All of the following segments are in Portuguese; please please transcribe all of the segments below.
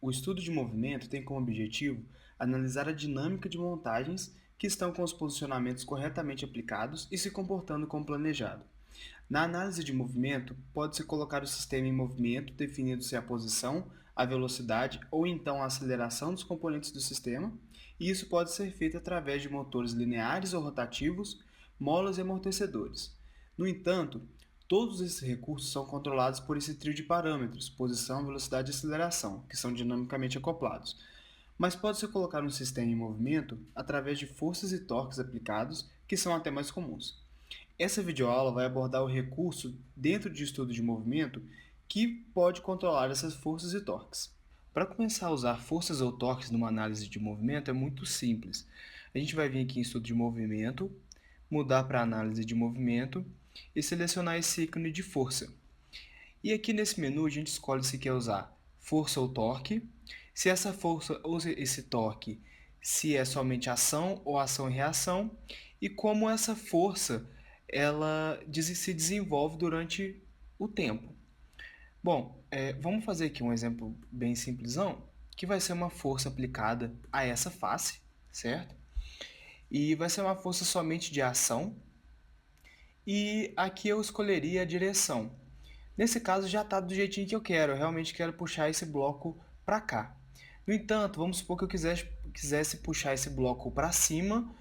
O estudo de movimento tem como objetivo analisar a dinâmica de montagens que estão com os posicionamentos corretamente aplicados e se comportando como planejado. Na análise de movimento, pode-se colocar o sistema em movimento, definindo-se a posição, a velocidade ou então a aceleração dos componentes do sistema, e isso pode ser feito através de motores lineares ou rotativos, molas e amortecedores. No entanto, todos esses recursos são controlados por esse trio de parâmetros, posição, velocidade e aceleração, que são dinamicamente acoplados. Mas pode-se colocar um sistema em movimento através de forças e torques aplicados, que são até mais comuns. Essa videoaula vai abordar o recurso dentro de estudo de movimento que pode controlar essas forças e torques. Para começar a usar forças ou torques numa análise de movimento é muito simples. A gente vai vir aqui em estudo de movimento, mudar para análise de movimento e selecionar esse ícone de força. E aqui nesse menu a gente escolhe se quer usar força ou torque, se essa força ou esse torque se é somente ação ou ação e reação, e como essa força ela se desenvolve durante o tempo. Bom, vamos fazer aqui um exemplo bem simplesão, que vai ser uma força aplicada a essa face, certo? E vai ser uma força somente de ação, e aqui eu escolheria a direção. Nesse caso já está do jeitinho que eu quero, eu realmente quero puxar esse bloco para cá. No entanto, vamos supor que eu quisesse puxar esse bloco para cima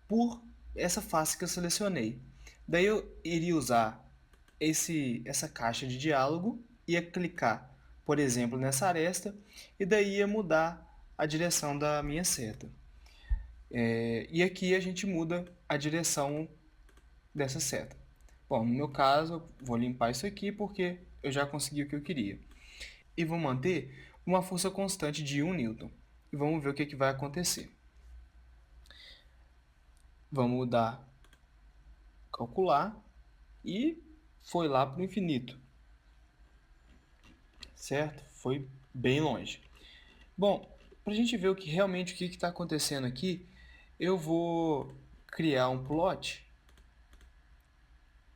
por essa face que eu selecionei. Daí eu iria usar essa caixa de diálogo, ia clicar, por exemplo, nessa aresta, e daí ia mudar a direção da minha seta. E aqui a gente muda a direção dessa seta. Bom, no meu caso, eu vou limpar isso aqui porque eu já consegui o que eu queria. E vou manter uma força constante de 1 newton. E vamos ver o que vai acontecer. Vamos dar calcular e foi lá para o infinito. Certo? Foi bem longe. Bom, para a gente ver o que realmente o que está acontecendo aqui, eu vou criar um plot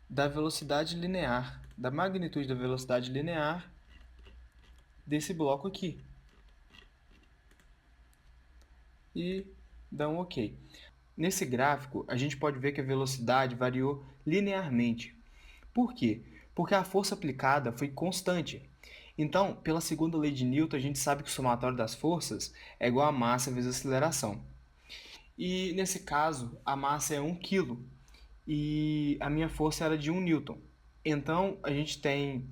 da velocidade linear, da magnitude da velocidade linear desse bloco aqui. E dá um OK. Nesse gráfico, a gente pode ver que a velocidade variou linearmente. Por quê? Porque a força aplicada foi constante. Então, pela segunda lei de Newton, a gente sabe que o somatório das forças é igual a massa vezes a aceleração. E nesse caso, a massa é 1 kg e a minha força era de 1 newton. Então, a gente tem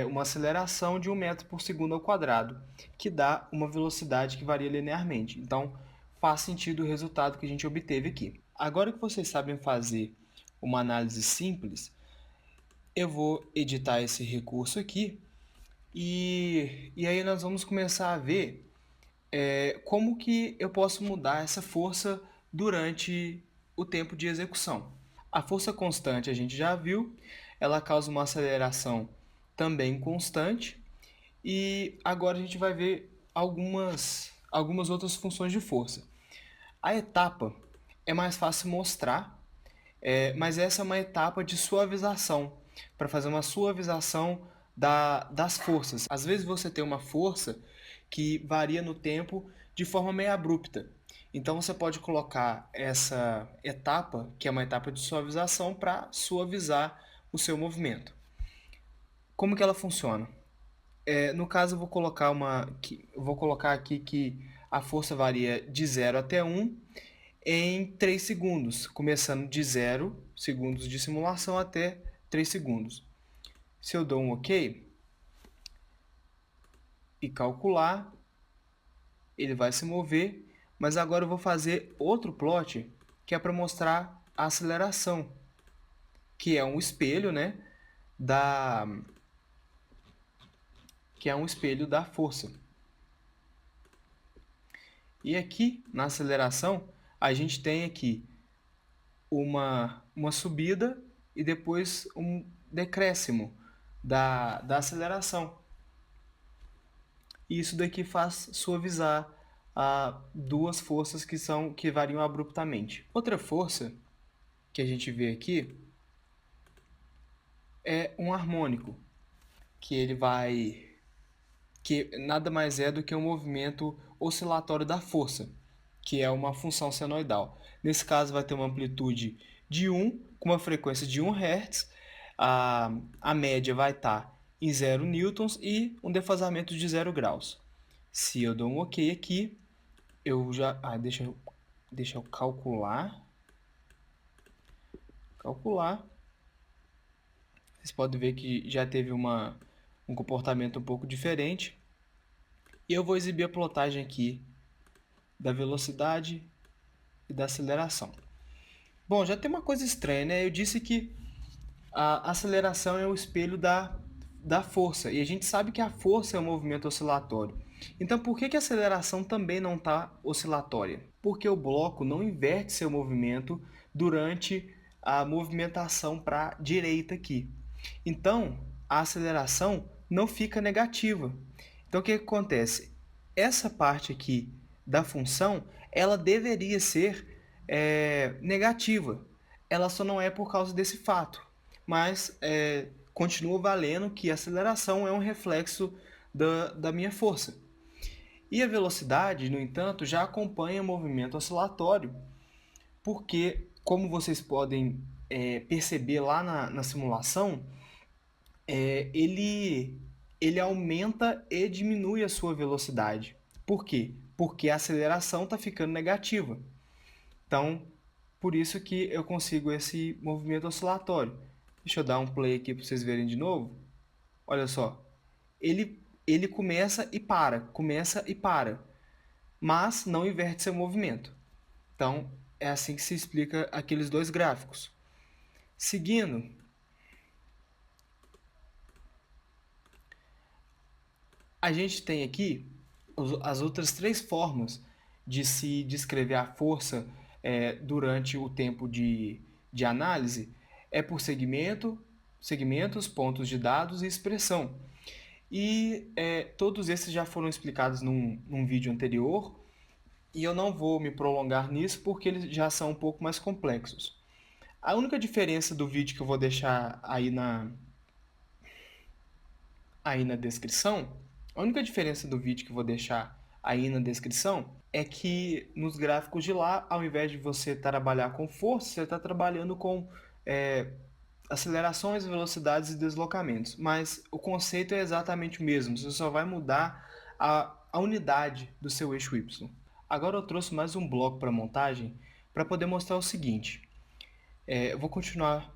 uma aceleração de 1 metro por segundo ao quadrado, que dá uma velocidade que varia linearmente. Então, faz sentido o resultado que a gente obteve aqui. Agora que vocês sabem fazer uma análise simples, eu vou editar esse recurso aqui e aí nós vamos começar a ver como que eu posso mudar essa força durante o tempo de execução. A força constante a gente já viu, ela causa uma aceleração também constante e agora a gente vai ver algumas outras funções de força. A etapa é mais fácil mostrar, mas essa é uma etapa de suavização, para fazer uma suavização das forças. Às vezes você tem uma força que varia no tempo de forma meio abrupta. Então você pode colocar essa etapa, que é uma etapa de suavização, para suavizar o seu movimento. Como que ela funciona? No caso, eu vou colocar aqui que a força varia de 0 até 1 em 3 segundos, começando de 0 segundos de simulação até 3 segundos. Se eu dou um OK e calcular, ele vai se mover, mas agora eu vou fazer outro plot que é para mostrar a aceleração, que é um espelho, né, da que é um espelho da força. E aqui na aceleração a gente tem aqui uma subida e depois um decréscimo da aceleração. E isso daqui faz suavizar duas forças que variam abruptamente. Outra força que a gente vê aqui é um harmônico, que ele vai que nada mais é do que um movimento oscilatório da força, que é uma função senoidal. Nesse caso, vai ter uma amplitude de 1, com uma frequência de 1 Hz, a média vai estar em 0 newtons e um defasamento de 0 graus. Se eu dou um OK aqui, eu já... deixa eu calcular. Vocês podem ver que já teve um comportamento um pouco diferente. E eu vou exibir a plotagem aqui da velocidade e da aceleração. Bom, já tem uma coisa estranha, né? Eu disse que a aceleração é o espelho da força. E a gente sabe que a força é um movimento oscilatório. Então, por que a aceleração também não está oscilatória? Porque o bloco não inverte seu movimento durante a movimentação para a direita aqui. Então, a aceleração não fica negativa. Então, o que acontece? Essa parte aqui da função, ela deveria ser negativa. Ela só não é por causa desse fato. Mas continua valendo que a aceleração é um reflexo da minha força. E a velocidade, no entanto, já acompanha o movimento oscilatório, porque, como vocês podem perceber lá na simulação, ele aumenta e diminui a sua velocidade. Por quê? Porque a aceleração está ficando negativa. Então, por isso que eu consigo esse movimento oscilatório. Deixa eu dar um play aqui para vocês verem de novo. Olha só. Ele começa e para, mas não inverte seu movimento. Então, é assim que se explica aqueles dois gráficos. Seguindo, a gente tem aqui as outras três formas de se descrever a força durante o tempo de análise. É por segmentos, pontos de dados e expressão. E todos esses já foram explicados num vídeo anterior, e eu não vou me prolongar nisso porque eles já são um pouco mais complexos. A única diferença do vídeo que eu vou deixar aí na descrição, a única diferença do vídeo que eu vou deixar aí na descrição é que nos gráficos de lá, ao invés de você trabalhar com força, você está trabalhando com acelerações, velocidades e deslocamentos. Mas o conceito é exatamente o mesmo, você só vai mudar a unidade do seu eixo Y. Agora eu trouxe mais um bloco para montagem para poder mostrar o seguinte. Eu vou continuar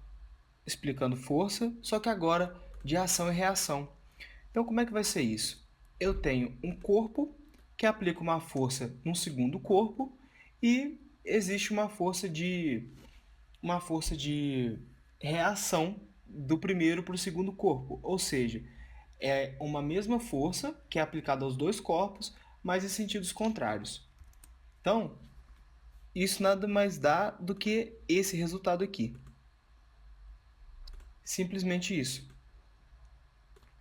explicando força, só que agora de ação e reação. Então, como é que vai ser isso? Eu tenho um corpo que aplica uma força num segundo corpo e existe uma força de reação do primeiro para o segundo corpo. Ou seja, é uma mesma força que é aplicada aos dois corpos, mas em sentidos contrários. Então, isso nada mais dá do que esse resultado aqui. Simplesmente isso.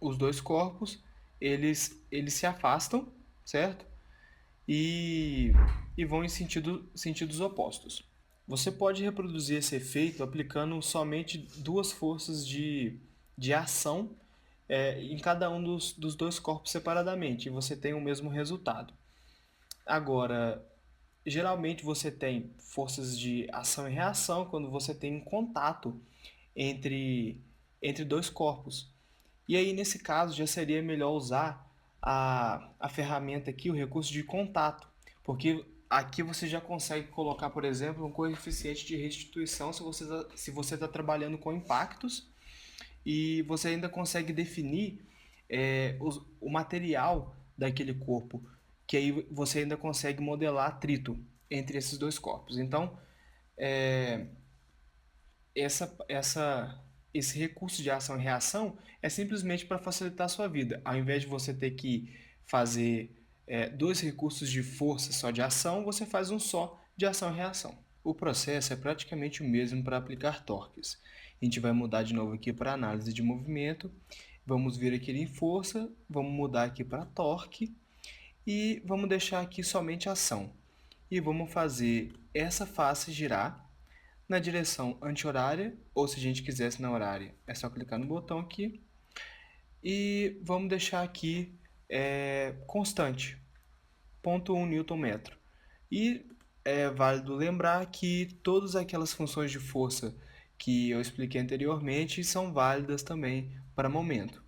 Os dois corpos, eles se afastam, certo? E vão em sentidos opostos. Você pode reproduzir esse efeito aplicando somente duas forças de ação em cada um dos dois corpos separadamente, e você tem o mesmo resultado. Agora, geralmente você tem forças de ação e reação quando você tem um contato entre dois corpos. E aí, nesse caso, já seria melhor usar a ferramenta aqui, o recurso de contato, porque aqui você já consegue colocar, por exemplo, um coeficiente de restituição se você está trabalhando com impactos, e você ainda consegue definir o material daquele corpo, que aí você ainda consegue modelar atrito entre esses dois corpos. Então, esse recurso de ação e reação é simplesmente para facilitar a sua vida. Ao invés de você ter que fazer dois recursos de força só de ação, você faz um só de ação e reação. O processo é praticamente o mesmo para aplicar torques. A gente vai mudar de novo aqui para análise de movimento, vamos vir aqui em força, vamos mudar aqui para torque e vamos deixar aqui somente ação. E vamos fazer essa face girar na direção anti-horária, ou se a gente quisesse na horária, é só clicar no botão aqui. E vamos deixar aqui é constante, 0,1 Nm. E é válido lembrar que todas aquelas funções de força que eu expliquei anteriormente são válidas também para momento.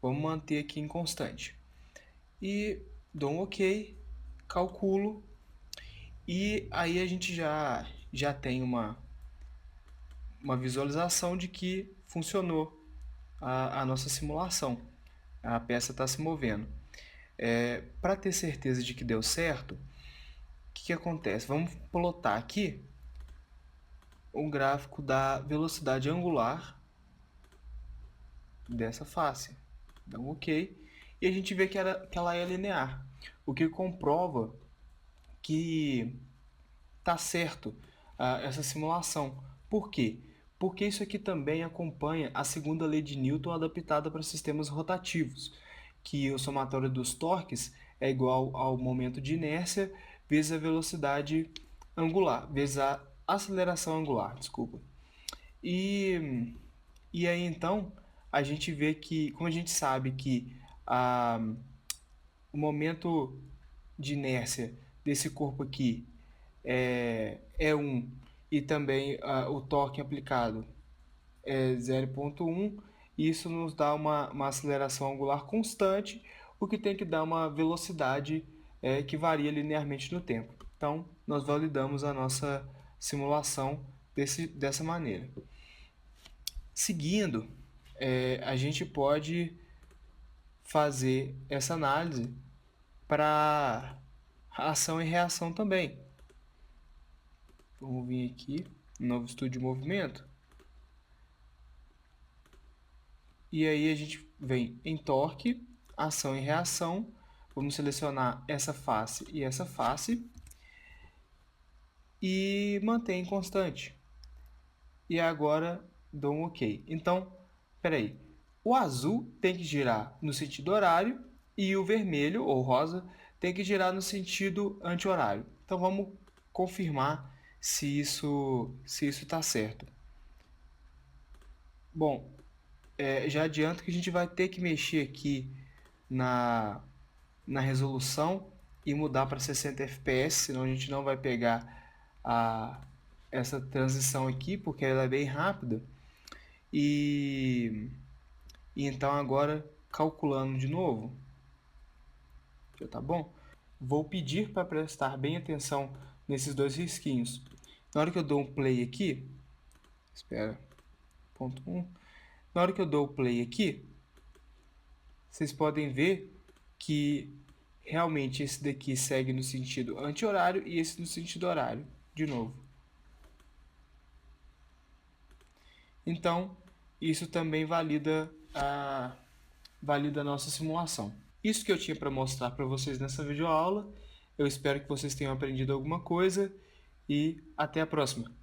Vamos manter aqui em constante. E dou um OK, calculo, e aí a gente já tem uma visualização de que funcionou a nossa simulação. A peça está se movendo. Para ter certeza de que deu certo, o que acontece? Vamos plotar aqui um gráfico da velocidade angular dessa face. Dá um OK. E a gente vê que ela é linear, o que comprova que está certo essa simulação. Por quê? Porque isso aqui também acompanha a segunda lei de Newton adaptada para sistemas rotativos, que o somatório dos torques é igual ao momento de inércia vezes a velocidade angular, vezes a aceleração angular, desculpa. E, e aí então a gente vê que, como a gente sabe que o momento de inércia desse corpo aqui é 1 e também o torque aplicado é 0,1, isso nos dá uma aceleração angular constante, o que tem que dar uma velocidade que varia linearmente no tempo. Então, nós validamos a nossa simulação dessa maneira. Seguindo, a gente pode fazer essa análise para ação e reação também. Vamos vir aqui, novo estudo de movimento. E aí a gente vem em torque, ação e reação. Vamos selecionar essa face e essa face. E mantém constante. E agora dou um OK. Então, peraí. O azul tem que girar no sentido horário e o vermelho, ou rosa, tem que girar no sentido anti-horário. Então vamos confirmar se isso está certo. Bom, já adianto que a gente vai ter que mexer aqui na resolução e mudar para 60 fps, senão a gente não vai pegar essa transição aqui, porque ela é bem rápida. E então agora, calculando de novo, já tá bom? Vou pedir para prestar bem atenção nesses dois risquinhos. Na hora que eu dou um play aqui, espera, ponto 1. Na hora que eu dou o play aqui, vocês podem ver que realmente esse daqui segue no sentido anti-horário e esse no sentido horário, de novo. Então, isso também valida a nossa simulação. Isso que eu tinha para mostrar para vocês nessa videoaula. Eu espero que vocês tenham aprendido alguma coisa e até a próxima.